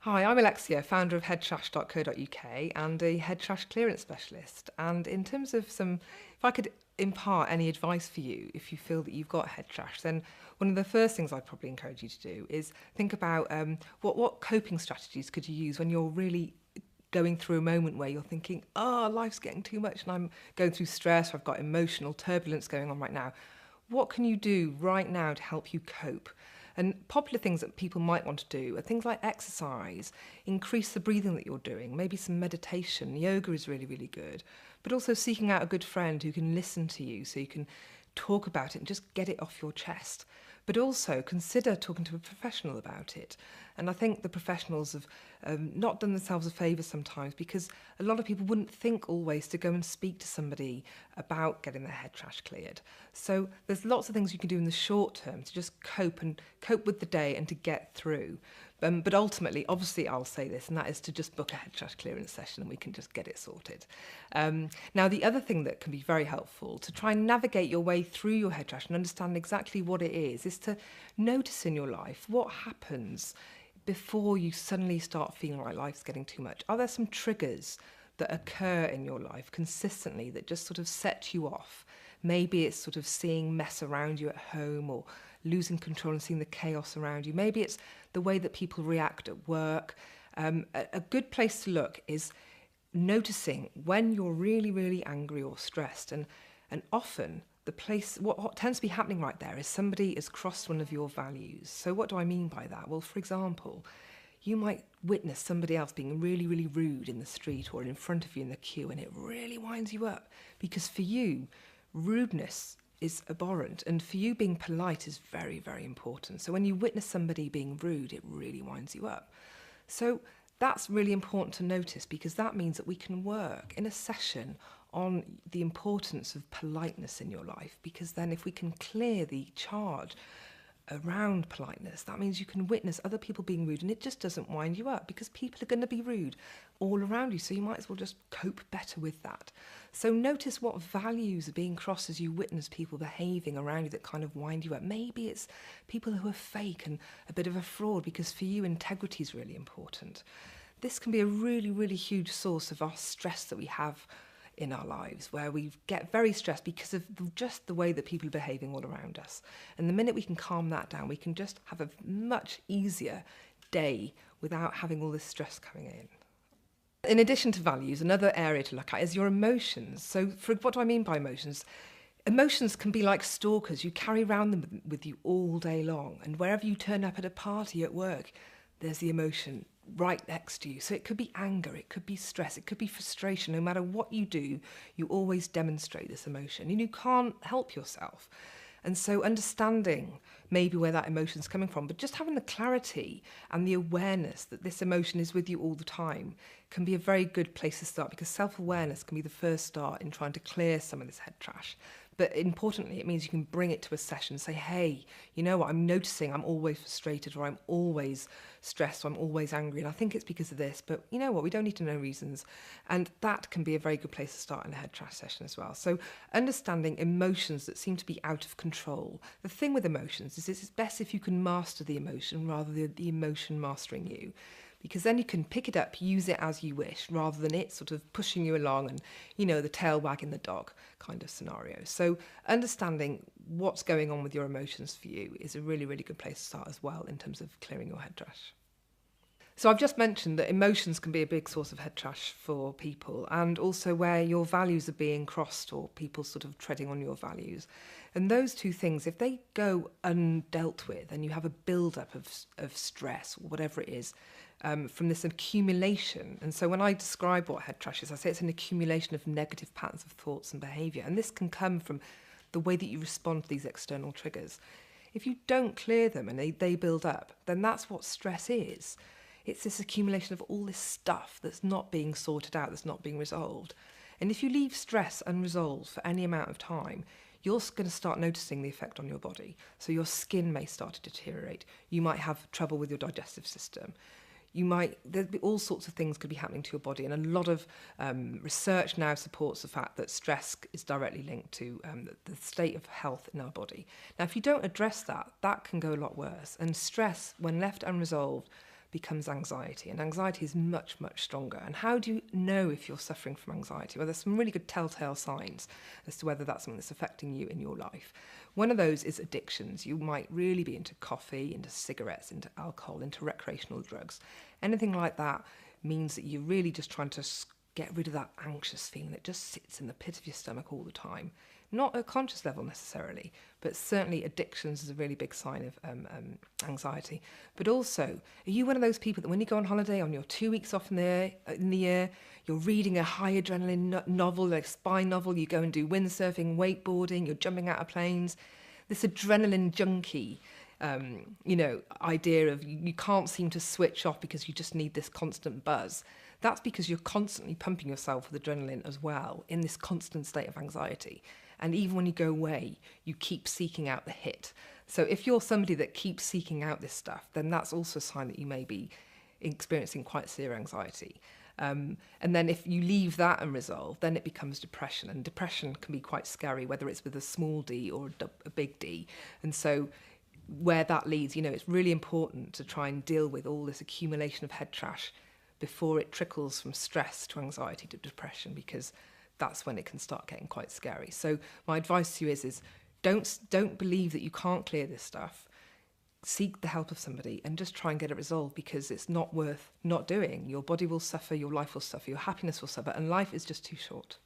Hi, I'm Alexia, founder of headtrash.co.uk and a head trash clearance specialist. And in terms of if I could impart any advice for you if you feel that you've got head trash, then one of the first things I'd probably encourage you to do is think about what coping strategies could you use when you're really going through a moment where you're thinking, oh, life's getting too much and I'm going through stress, or I've got emotional turbulence going on right now. What can you do right now to help you cope? And popular things that people might want to do are things like exercise, increase the breathing that you're doing, maybe some meditation. Yoga is really, really good. But also seeking out a good friend who can listen to you so you can talk about it and just get it off your chest. But also consider talking to a professional about it. And I think the professionals have not done themselves a favour sometimes, because a lot of people wouldn't think always to go and speak to somebody about getting their head trash cleared. So there's lots of things you can do in the short term to just cope with the day and to get through. But ultimately, obviously, I'll say this, and that is to just book a head trash clearance session and we can just get it sorted. Now, the other thing that can be very helpful to try and navigate your way through your head trash and understand exactly what it is to notice in your life what happens before you suddenly start feeling like life's getting too much. Are there some triggers that occur in your life consistently that just sort of set you off? Maybe it's sort of seeing mess around you at home, or losing control and seeing the chaos around you. Maybe it's the way that people react at work. A good place to look is noticing when you're really, really angry or stressed. And often what tends to be happening right there is somebody has crossed one of your values. So what do I mean by that? Well, for example, you might witness somebody else being really, really rude in the street or in front of you in the queue, and it really winds you up, because for you, rudeness is abhorrent, and for you, being polite is very, very important. So when you witness somebody being rude, it really winds you up. So that's really important to notice, because that means that we can work in a session on the importance of politeness in your life, because then if we can clear the charge around politeness, that means you can witness other people being rude and it just doesn't wind you up, because people are going to be rude all around you, so you might as well just cope better with that. So notice what values are being crossed as you witness people behaving around you that kind of wind you up. Maybe it's people who are fake and a bit of a fraud, because for you integrity is really important. This can be a really, really huge source of our stress that we have in our lives, where we get very stressed because of just the way that people are behaving all around us. And the minute we can calm that down, we can just have a much easier day without having all this stress coming in. In addition to values, another area to look at is your emotions. So what do I mean by emotions? Emotions can be like stalkers. You carry around them with you all day long. And wherever you turn up at a party, at work, there's the emotion right next to you. So it could be anger, it could be stress, it could be frustration. No matter what you do, you always demonstrate this emotion and you can't help yourself. And so understanding maybe where that emotion's coming from, but just having the clarity and the awareness that this emotion is with you all the time can be a very good place to start, because self-awareness can be the first start in trying to clear some of this head trash. But importantly, it means you can bring it to a session and say, hey, you know what, I'm noticing I'm always frustrated, or I'm always stressed, or I'm always angry, and I think it's because of this, but you know what, we don't need to know reasons. And that can be a very good place to start in a head trash session as well. So understanding emotions that seem to be out of control. The thing with emotions is it's best if you can master the emotion rather than the emotion mastering you, because then you can pick it up, use it as you wish, rather than it sort of pushing you along and, you know, the tail wagging the dog kind of scenario. So understanding what's going on with your emotions for you is a really, really good place to start as well in terms of clearing your head trash. So I've just mentioned that emotions can be a big source of head trash for people, and also where your values are being crossed or people sort of treading on your values. And those two things, if they go undealt with and you have a build-up of stress or whatever it is, from this accumulation. And so when I describe what head trash is, I say it's an accumulation of negative patterns of thoughts and behaviour. And this can come from the way that you respond to these external triggers. If you don't clear them and they build up, then that's what stress is. It's this accumulation of all this stuff that's not being sorted out, that's not being resolved. And if you leave stress unresolved for any amount of time, you're going to start noticing the effect on your body. So your skin may start to deteriorate. You might have trouble with your digestive system. There'd be all sorts of things could be happening to your body. And a lot of research now supports the fact that stress is directly linked to the state of health in our body. Now, if you don't address that, that can go a lot worse. And stress, when left unresolved, becomes anxiety. And anxiety is much, much stronger. And how do you know if you're suffering from anxiety? Well, there's some really good telltale signs as to whether that's something that's affecting you in your life. One of those is addictions. You might really be into coffee, into cigarettes, into alcohol, into recreational drugs. Anything like that means that you're really just trying to get rid of that anxious feeling that just sits in the pit of your stomach all the time. Not at a conscious level necessarily, but certainly addictions is a really big sign of anxiety. But also, are you one of those people that when you go on holiday on your 2 weeks off in the year, you're reading a high adrenaline novel, like a spy novel, you go and do windsurfing, wakeboarding, you're jumping out of planes, this adrenaline junkie idea of you can't seem to switch off because you just need this constant buzz. That's because you're constantly pumping yourself with adrenaline as well in this constant state of anxiety. And even when you go away, you keep seeking out the hit. So if you're somebody that keeps seeking out this stuff, then that's also a sign that you may be experiencing quite severe anxiety. And then if you leave that unresolved, then it becomes depression. And depression can be quite scary, whether it's with a small d or a big D. And so where that leads, it's really important to try and deal with all this accumulation of head trash before it trickles from stress to anxiety to depression, because that's when it can start getting quite scary. So my advice to you is don't believe that you can't clear this stuff. Seek the help of somebody and just try and get it resolved, because it's not worth not doing. Your body will suffer, your life will suffer, your happiness will suffer, and life is just too short.